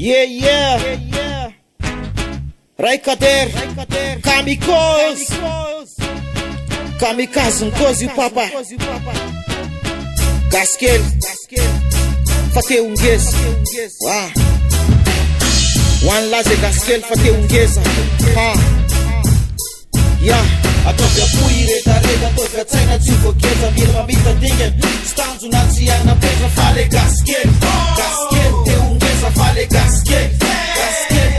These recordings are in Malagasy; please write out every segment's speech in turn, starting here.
Yeah. Raikader, Kamikaze Nkozi papa Gaskel Fate ungeza One laze Gaskel Fate ungeza Yeah Atopia puire tareda Atopia tsaina tsivokeza Mira mamita dingen Stanzu natsiana Petra fale Gaskel te ungeza fale Gaskel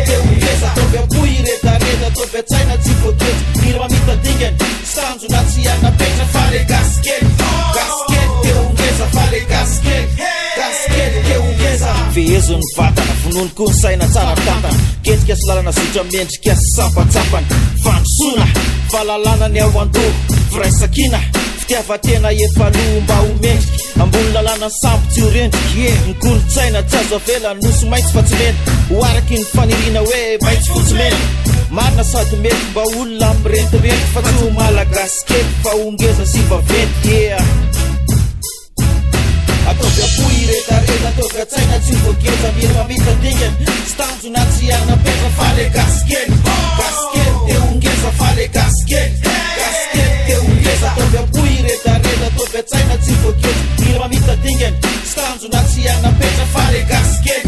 te ungeza Atopia puire tareda Atopia tsaina tsivokeza Mira mamita dingen Stanzu natsiana Petra fale Gaskel te ungeza fale Gaskel te ungeza Fehezo ny vatana Vonono koa ny saina tsara tantana Ketika sy lalana zotra mendrika sy sampatsapana Fandrosoana fahalalana ny ao an-doha Firaisakina fitiavatena efaloha mba homendrika Ambony lalana sambo tsy ho rendrika Ny kolotsaina tsy azo avela Nosy maitso fa tsy mena Ho araky ny faniriana hoe maitso fotsy mena Marina sady mety mba olona mirentireny Fa tsy ho malagasy kely fa ongeza sy vaventy Atopia puiretareda Atopia tsaina tsy vokeza Mira mamita dingen Stanzu natsiana Petra fale Gaskel te ungeza fale Gaskel te ungeza Atopia puiretareda Atopia tsaina tsy vokeza Mira mamita dingen Stanzu natsiana Petra fale Gaskel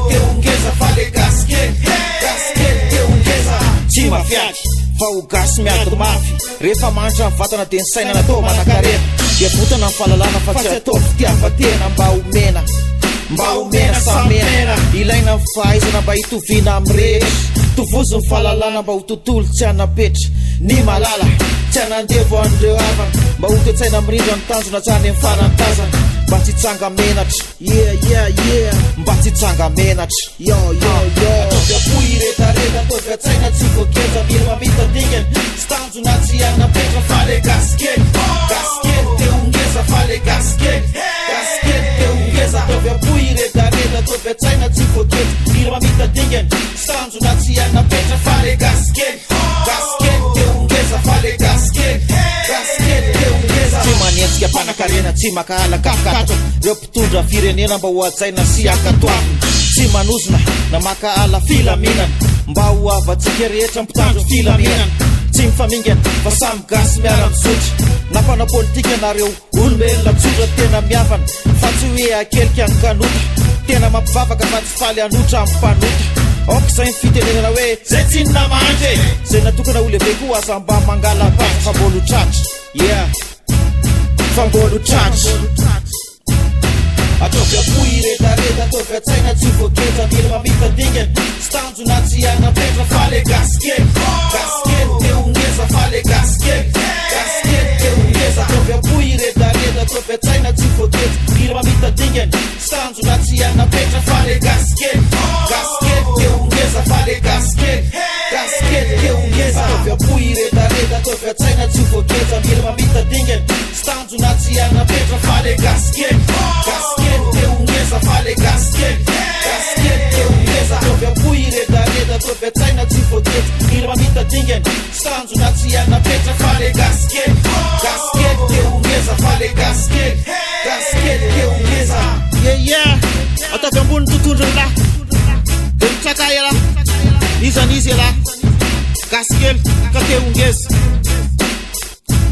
te ungeza fale Gaskel te ungeza Tsy mafiaky fa ho gasy miady mafy Rehefa manitra ny vatana de ny saina natao manan-karena Dia votana ny fahalalana fa tsy atao fitiavatena Mba homena samena Ilaina ny fahaizana mba hitoviana amrehetra Tovozo ny fahalalana mba ho tontolo tsy anapetra Ny malala tsy anandevo an'ireo havana Mba ho toe-tsaina mirindra ny tanjona tsany amin'ny farantazana Mba tsy tsanga menatra Mba tsy tsanga menatra Atopia puiretareda Atopia tsaina tsy vokeza Mira mamita dingen Stanzu natsiana Petra fale Gaskel te ungeza fale Gaskel te ungeza Atopia puiretareda Atopia tsaina tsy vokeza Mira mamita dingen Stanzu natsiana Petra fale Gaskel te ungeza fale Gaskel te ungeza Tsy manetsika mpanan-karena Tsy makahala kakataka Reo mpitondra firenena mba ho atsaina sy akatoavina Tsy manozona na makahala filaminana Mba ho avatsika rehetra mpitandro filaminana Tsy mifamingana fa samy gasy miara mizotra Na mpana politika nareo olombelona tsotra tena miavana Fa tsy hoe akelika ny kanota Tena mampivavaka fa tsy faly anotra amin'ny mpanota Aoka zay ny fitenenana hoe Zay tsy namandry Zay natokana ho lehibe koa aza mba mangala vaky Fa mbolo tratra Fa mbolo tratra Atopia puiretareda Atopia tsaina tsy vokeza Mira mamita dingen Stanzu natsiana Petra fale Gaskel te ungeza fale Gaskel te ungeza Atopia puiretareda Atopia tsaina tsy vokeza Mira mamita dingen Stanzu natsiana Petra fale Gaskel te ungeza fale Gaskel te ungeza Atopia puiretareda Atopia tsaina tsy vokeza Mira mamita dingen Stanzu natsiana Petra fale Gaskel te ungeza fale Gaskel te ungeza Atopia puiretareda Atopia tsaina tsy vokeza Mira mamita dingen Stanzu natsiana Petra fale Gaskel te ungeza fale Gaskel te ungeza Atopia ambony tontondro la De mitraka la Izanizy la Gaskel ka te ungeza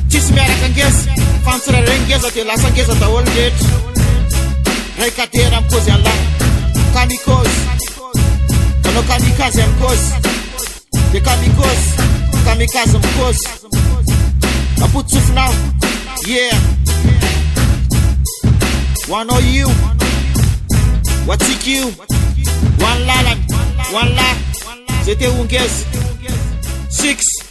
Tsisy miaraka angeza Fa mitsirairay ngeza de lasa ngeza daholo rehetra Raikader Nkozi Allah Manao kamikaze Nkozi De kamikaze Nkozi Aputo sofinao One on you Watsik you One lalan One la Zay te ungeza 6